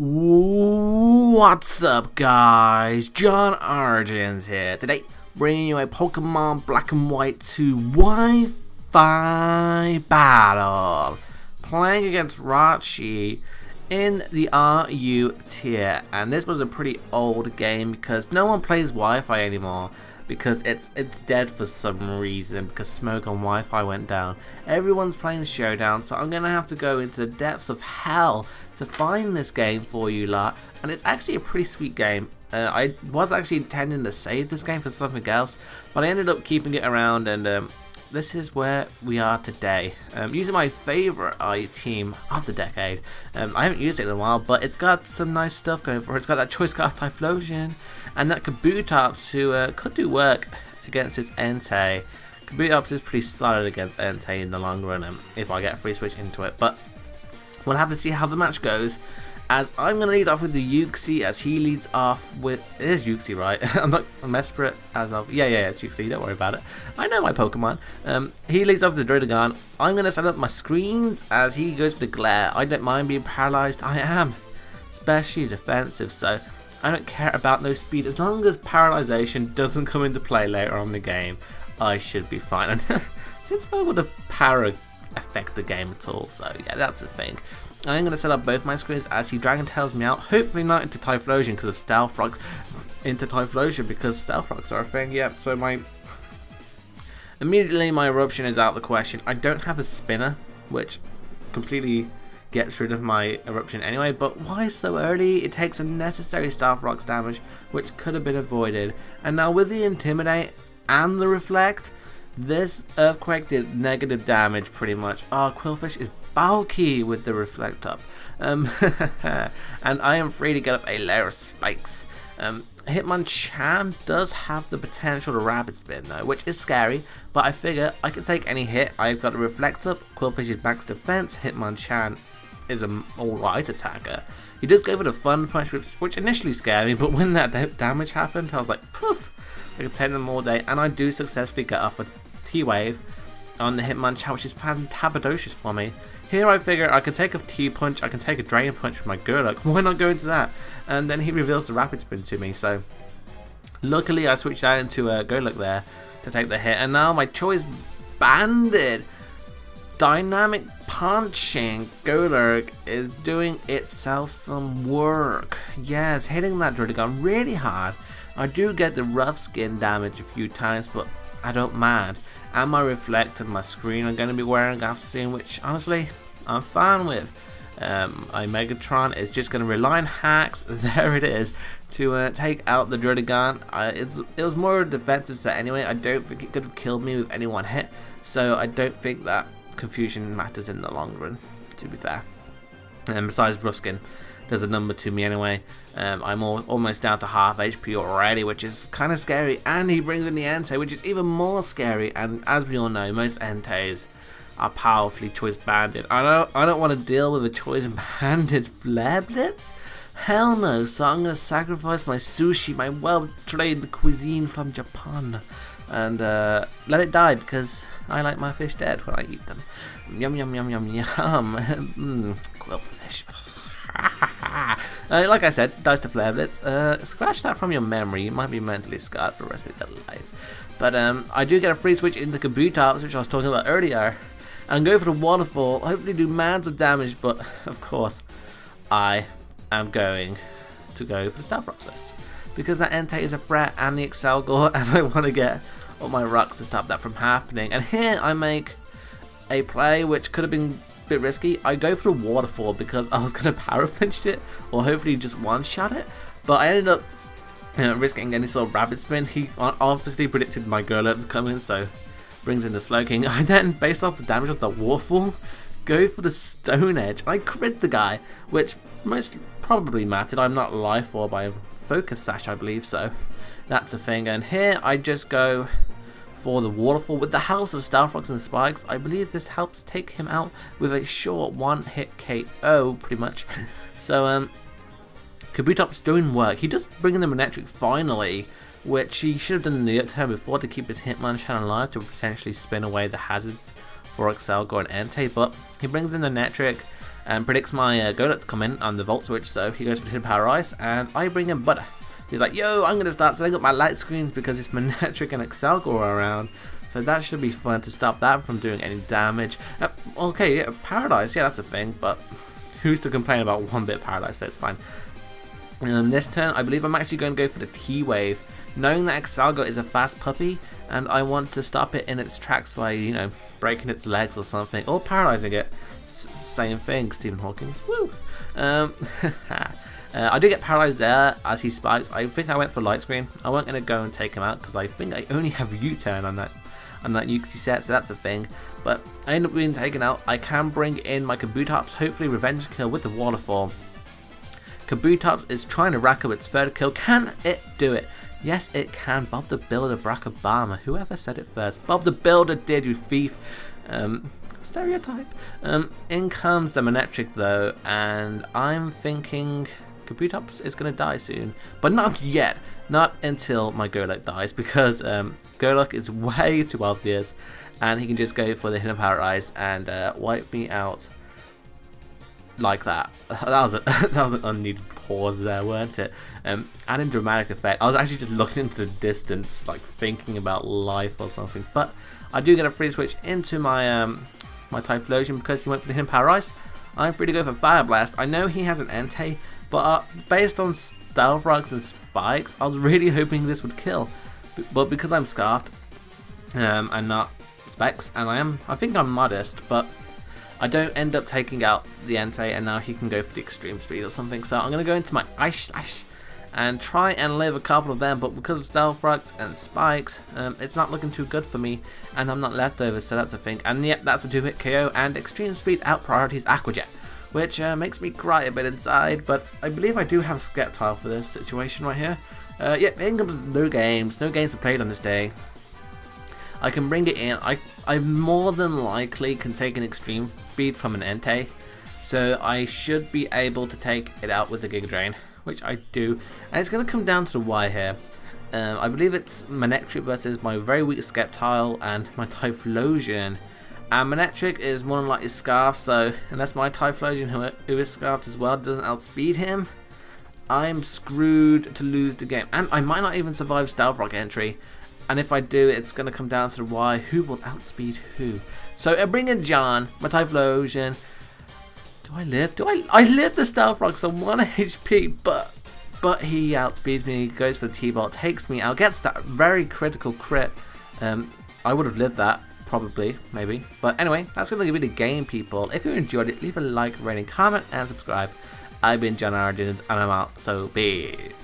What's up, guys? JohnOrigins here. Today, bringing you a Pokemon Black and White 2 Wi-Fi battle. Playing against Jirachiii in the RU tier. And this was a pretty old game because no one plays Wi-Fi anymore. Because it's dead for some reason, because smoke on Wi-Fi went down. Everyone's playing Showdown, so I'm going to have to go into the depths of hell to find this game for you lot. And it's actually a pretty sweet game. I was actually intending to save this game for something else, but I ended up keeping it around, and this is where we are today. Using my favorite team of the decade. I haven't used it in a while, but it's got some nice stuff going for it. It's got that Choice Scarf Typhlosion and that Kabutops, who could do work against this Entei. Kabutops is pretty solid against Entei in the long run, if I get a free switch into it. But we'll have to see how the match goes, as I'm going to lead off with the Jirachiii, as he leads off with... It is Jirachiii, right? I'm not Mesprit as of... Yeah, it's Jirachiii, don't worry about it. I know my Pokemon. He leads off with the Druddigon. I'm going to set up my screens as he goes for the Glare. I don't mind being paralyzed. I am especially defensive, so I don't care about no speed. As long as paralyzation doesn't come into play later on in the game, I should be fine. And since why would a para affect the game at all? So yeah, that's the thing. I'm going to set up both my screens as he Dragon Tails me out. Hopefully not into Typhlosion because of Stealth Rocks. Into Typhlosion because Stealth Rocks are a thing. Yeah, so immediately my Eruption is out of the question. I don't have a Spinner, which completely gets rid of my Eruption anyway. But why so early? It takes unnecessary Stealth Rocks damage, which could have been avoided. And now with the Intimidate and the Reflect, this Earthquake did negative damage pretty much. Oh, Qwilfish is bulky with the Reflect up. And I am free to get up a layer of spikes. Hitmonchan does have the potential to Rapid Spin though, which is scary, but I figure I can take any hit. I've got a Reflect up, Qwilfish is max defense, Hitmonchan is an alright attacker. He does go for the Fun Punch, which initially scared me, but when that damage happened, I was like, poof, I can take them all day, and I do successfully get off a T-Wave on the Hitmonchan, which is fantabulous for me. Here I figure I can take a T-Punch, I can take a Drain Punch with my Gurlock. Why not go into that? And then he reveals the Rapid Spin to me, so luckily I switched out into a Gurlock there to take the hit, and now my Choice Banded Dynamic Punching Gurlock is doing itself some work. Yes, hitting that Druddigon really hard. I do get the rough skin damage a few times, but I don't mind. And my Reflect and my screen are going to be wearing off soon, which honestly I'm fine with. My Megatron is just going to rely on hacks, there it is, to take out the Druddigon. It was more a defensive set anyway. I don't think it could have killed me with any one hit, so I don't think that confusion matters in the long run, to be fair. And besides, rough skin does a number to me anyway. I'm almost down to half HP already, which is kind of scary. And he brings in the Entei, which is even more scary. And as we all know, most Enteis are powerfully Choice Banded. I don't want to deal with a Choice Banded Flare Blitz. Hell no. So I'm gonna sacrifice my sushi, my well-trained cuisine from Japan, and let it die because I like my fish dead when I eat them. Yum yum yum yum yum. Qwilfish. Like I said, dice to Flare Blitz. Scratch that from your memory. You might be mentally scarred for the rest of your life. But I do get a free switch into Kabutops, which I was talking about earlier, and go for the Waterfall. Hopefully do mads of damage, but of course I am going to go for the Stealth Rocks first, because that Entei is a threat and the Excelgor, and I want to get all my rocks to stop that from happening. And here I make a play which could have been bit risky. I go for the Waterfall because I was going to Power Flinch it, or hopefully just one-shot it, but I ended up risking any sort of Rapid Spin. He obviously predicted my Gurlock to come in, so brings in the Slowking. I then, based off the damage of the Waterfall, go for the Stone Edge. I crit the guy, which most probably mattered. I'm not Life for by Focus Sash, I believe, so that's a thing. And here I just go for the Waterfall with the House of Stealth Rocks and Spikes. I believe this helps take him out with a short one-hit KO, pretty much. So, Kabutops doing work. He does bring in the Manectric finally, which he should have done in the turn before to keep his Hitmonchan alive to potentially spin away the hazards for Excelgor and Entei, but he brings in the Manectric, and predicts my Golok to come in on the Volt Switch, so he goes for the Hidden Power Ice, and I bring in Butter. He's like, yo, I'm going to start setting up my light screens because it's Manectric and Excelgor around, so that should be fun to stop that from doing any damage. Okay, yeah, Paradise, yeah, that's a thing, but who's to complain about 1-bit Paradise, so it's fine. This turn, I believe I'm actually going to go for the T-Wave, knowing that Excelgor is a fast puppy, and I want to stop it in its tracks by, you know, breaking its legs or something, or paralyzing it. Same thing, Stephen Hawking. Woo! I do get paralyzed there as he spikes. I think I went for Light Screen. I wasn't going to go and take him out because I think I only have U-turn on that Uxie set, so that's a thing. But I end up being taken out. I can bring in my Kabutops, hopefully revenge kill with the Waterfall. Kabutops is trying to rack up its third kill. Can it do it? Yes, it can. Bob the Builder, Barack Obama. Whoever said it first? Bob the Builder did, you thief. Stereotype. In comes the Manectric though, and I'm thinking Kabutops is going to die soon. But not yet. Not until my Golok dies, because Golok is way too obvious, and he can just go for the Hidden Power Ice and wipe me out like that. That was an unneeded pause there, weren't it? Adding dramatic effect. I was actually just looking into the distance, like thinking about life or something. But I do get a free switch into my my Typhlosion because he went for the Hidden Power Ice. I'm free to go for Fire Blast. I know he has an Entei, but based on Stealth Rocks and Spikes, I was really hoping this would kill. But because I'm Scarfed and not Specs, and I think I'm modest, but I don't end up taking out the Entei, and now he can go for the Extreme Speed or something. So I'm going to go into my Ice Slash and try and live a couple of them, but because of Stealth Rocks and Spikes, it's not looking too good for me, and I'm not leftovers, so that's a thing. And yep, that's a 2-hit KO, and Extreme Speed out priorities Aqua Jet, which makes me cry a bit inside, but I believe I do have Sceptile for this situation right here. Yep, in comes no games to played on this day. I can bring it in. I more than likely can take an Extreme Speed from an Entei, so I should be able to take it out with the Giga Drain, which I do. And it's going to come down to the Y here. I believe it's Manectric versus my very weak Sceptile and my Typhlosion. And Manectric is more than likely Scarfed, so unless my Typhlosion, who is Scarfed as well, doesn't outspeed him, I'm screwed to lose the game. And I might not even survive Stealth Rock entry. And if I do, it's going to come down to the Y. Who will outspeed who? So I bring in John, my Typhlosion. Do I live? I live the Stealth Rocks on 1 HP, but he outspeeds me, goes for the T-Bot, takes me out, gets that very critical crit. I would have lived that, probably, maybe. But anyway, that's going to be the game, people. If you enjoyed it, leave a like, rating, comment, and subscribe. I've been JohnOrigins, and I'm out, so peace.